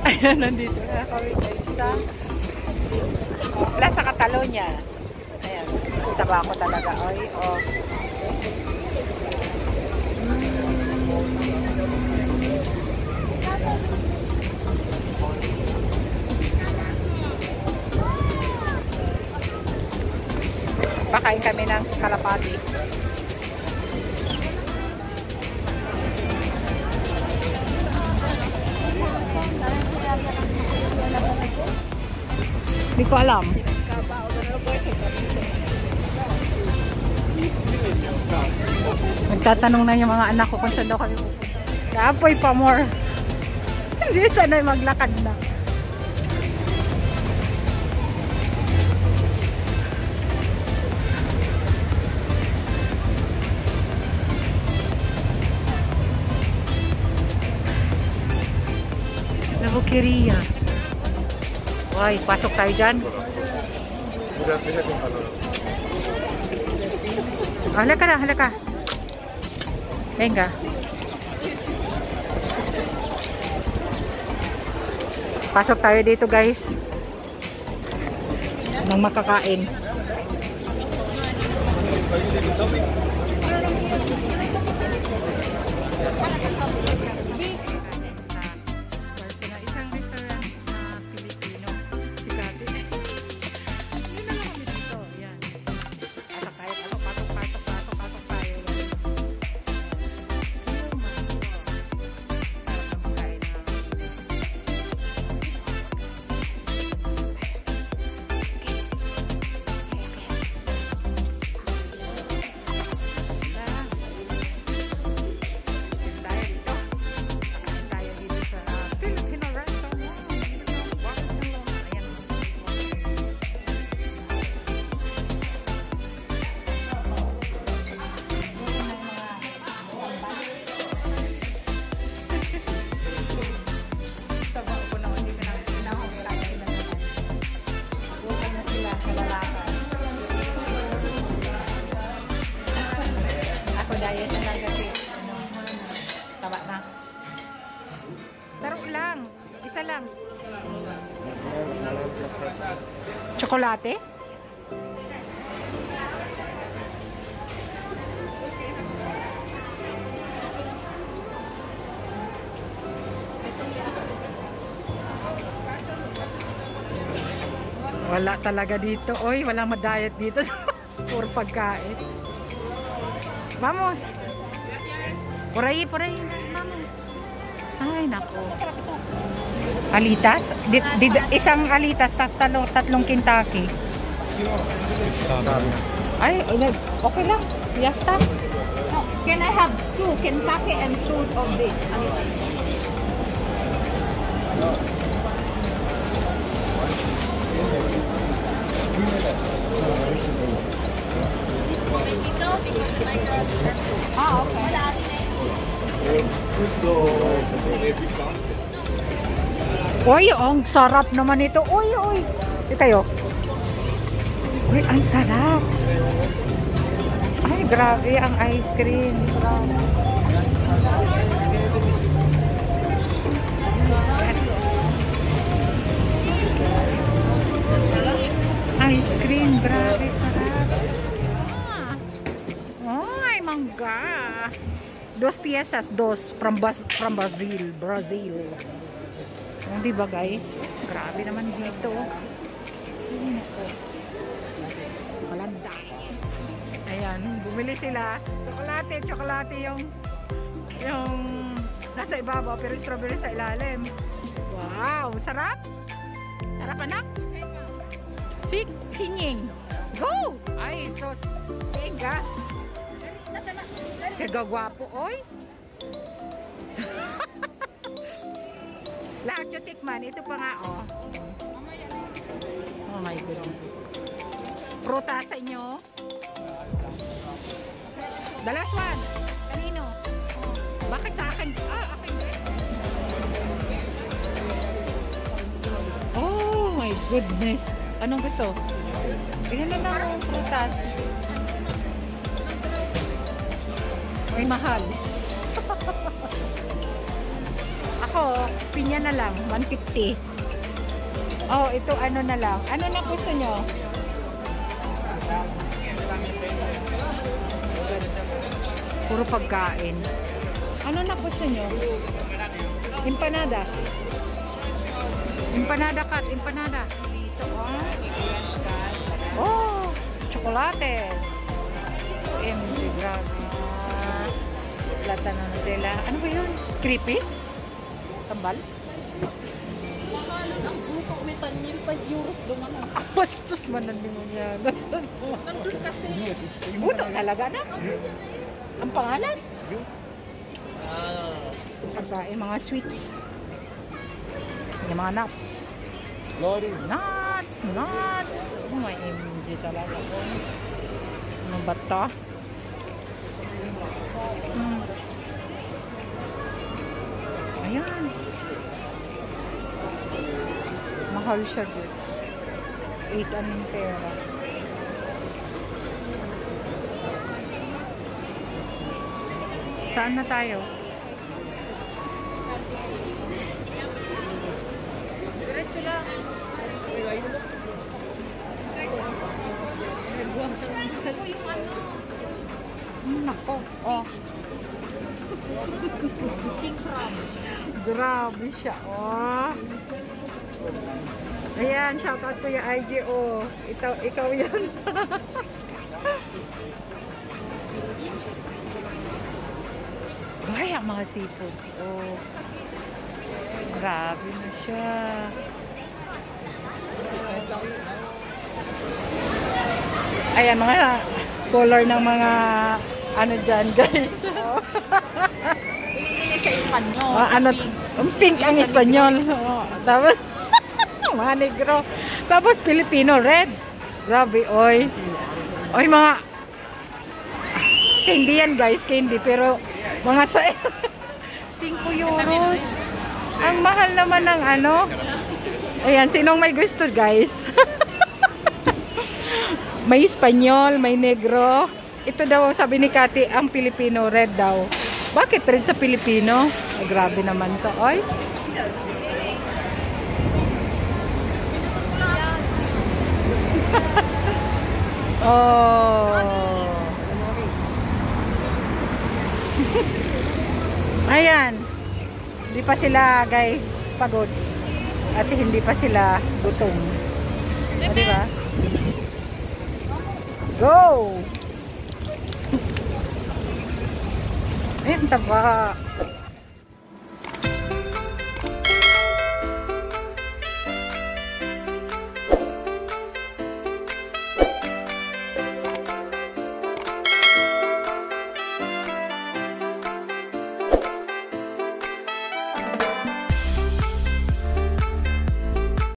Ayan, nandito na kami guys sa Plaza Catalonia. Ayan, taba ko talaga. Oy, oh. Pakain kami ng kalapati. Hindi ko alam. Nagtatanong na yung mga anak ko kung saan daw kami pupunta. Apoy pa more. Hindi sanay maglakad na. Labukeria. Ay, pasok tayo dyan. Halika na, halika. Venga. Pasok tayo dito guys. Nang makakain. Diet na lang kasi taba na. Saro lang. Isa lang. Tsokolate? Wala talaga dito. Oy, walang ma-diet dito. Puro pagkain. Vamos. Por ahí, vamos. Ay, nako. Alitas? Isang alitas, tas tatlong Kentucky. Ay, okay lang. Yasta. No, can I have 2 Kentucky and 2 of this alitas? Ah, okay. Oy, ang sarap naman ito. Oy. Ito kayo. Uy, ang sarap. Ay, grabe ang ice cream. Ice cream, grabe sarap. Ay, mangga. 2 piezas, 2 from Brazil. Di ba guys? Grabe naman dito. Malanda. Ayan, bumili sila. Tsokolate yung nasa ibabaw pero strawberry sa ilalim. Wow, sarap. Sarap anak. Singing. Go! Ay, sos. Venga. Kagagwapo, oy. Lahat yung tikman. Ito pa nga, oh. Oh my goodness. Prutas sa inyo. The last one. Kanino? Oh. Bakit sa akin? Akin din. Oh my goodness. Anong gusto? Tingnan na lang ang prutas. May mahal. Ako, pinya na lang, 150. Oh, ito ano na lang. Ano na gusto nyo? Puro pagkain. Ano na gusto nyo? Empanada. Empanada cut, empanada. Dito, oh, chocolates. MG, grabe. Lata na Nutella. Ano ba yun? Creepy? Tambal? Ang buto, may tanim pa euros dumanan. Bastos man nandun mo yan. Nandun kasi. Buto talaga na? Ang pangalan? Pagkain, mga sweets. Yung mga nuts. Nuts. Oh, may MG talaga. Ano ba ito? Ayan. Mahal siya dito. 8 anong pera. Saan na tayo? Diretso lang. Ito yung ano. Nako. Oh. King crab. Grabe siya. Oh. Ayan, shoutout ko yung IG. Oh. Ikaw yan. Ay, ang mga seafoods. Oh. Grabe na siya. Ayan, mga color ng mga ano dyan, guys. Hindi sa Espanyol. Ano, pink ang Espanyol. Oh, tapos, mga negro. Tapos, Filipino, red. Grabe, oy. Oy, mga candy yan, guys, candy. Pero, mga sa 5 euros. Ang mahal naman ng ano. Ayan, sinong may gusto, guys? May Espanyol, may negro. Ito daw, sabi ni Kati, ang Filipino, red daw. Bakit red sa Filipino? Ay, grabe naman to. Oy. Oh. Ayan. Hindi pa sila, guys, pagod. At hindi pa sila gutom. O, diba? Go! Ayun, taba.